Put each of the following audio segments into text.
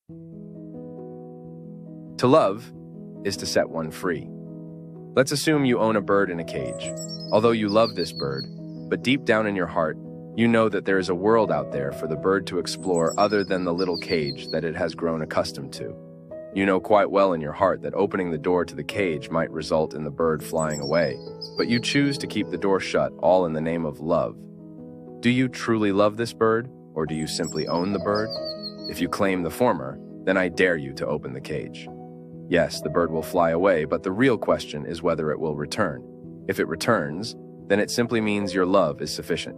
To love is to set one free. Let's assume you own a bird in a cage. Although you love this bird, but deep down in your heart, you know that there is a world out there for the bird to explore other than the little cage that it has grown accustomed to. You know quite well in your heart that opening the door to the cage might result in the bird flying away, but you choose to keep the door shut, all in the name of love. Do you truly love this bird, or do you simply own the bird? If you claim the former, then I dare you to open the cage. Yes, the bird will fly away, but the real question is whether it will return. If it returns, then it simply means your love is sufficient.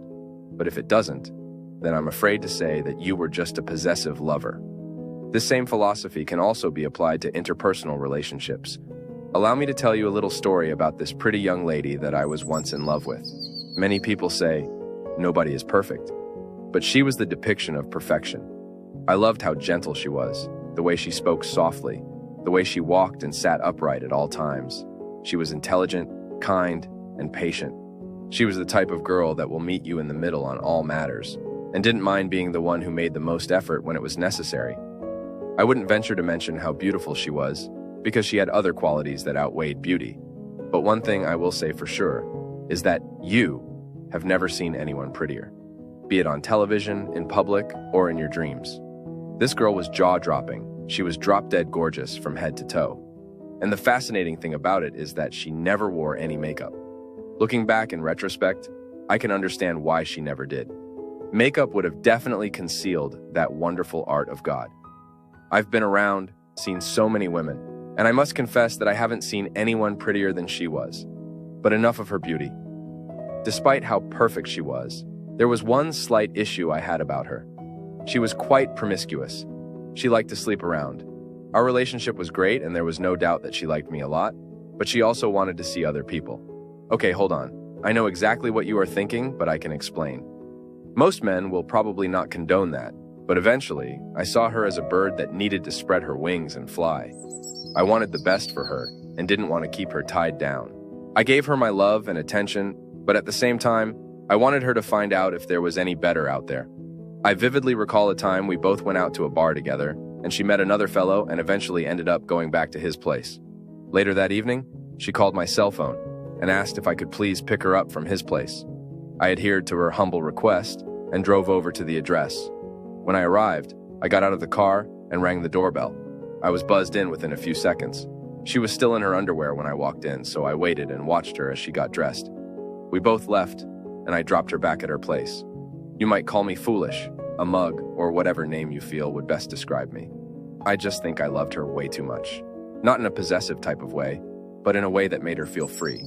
But if it doesn't, then I'm afraid to say that you were just a possessive lover. This same philosophy can also be applied to interpersonal relationships. Allow me to tell you a little story about this pretty young lady that I was once in love with. Many people say, nobody is perfect, but she was the depiction of perfection. I loved how gentle she was, the way she spoke softly, the way she walked and sat upright at all times. She was intelligent, kind, and patient. She was the type of girl that will meet you in the middle on all matters, and didn't mind being the one who made the most effort when it was necessary. I wouldn't venture to mention how beautiful she was, because she had other qualities that outweighed beauty. But one thing I will say for sure is that you have never seen anyone prettier, be it on television, in public, or in your dreams. This girl was jaw-dropping. She was drop-dead gorgeous from head to toe. And the fascinating thing about it is that she never wore any makeup. Looking back in retrospect, I can understand why she never did. Makeup would have definitely concealed that wonderful art of God. I've been around, seen so many women, and I must confess that I haven't seen anyone prettier than she was. But enough of her beauty. Despite how perfect she was, there was one slight issue I had about her. She was quite promiscuous. She liked to sleep around. Our relationship was great, and there was no doubt that she liked me a lot, but she also wanted to see other people. Okay, hold on. I know exactly what you are thinking, but I can explain. Most men will probably not condone that, but eventually, I saw her as a bird that needed to spread her wings and fly. I wanted the best for her and didn't want to keep her tied down. I gave her my love and attention, but at the same time, I wanted her to find out if there was any better out there. I vividly recall a time we both went out to a bar together, and she met another fellow and eventually ended up going back to his place. Later that evening, she called my cell phone and asked if I could please pick her up from his place. I adhered to her humble request and drove over to the address. When I arrived, I got out of the car and rang the doorbell. I was buzzed in within a few seconds. She was still in her underwear when I walked in, so I waited and watched her as she got dressed. We both left, and I dropped her back at her place. You might call me foolish, a mug, or whatever name you feel would best describe me. I just think I loved her way too much. Not in a possessive type of way, but in a way that made her feel free.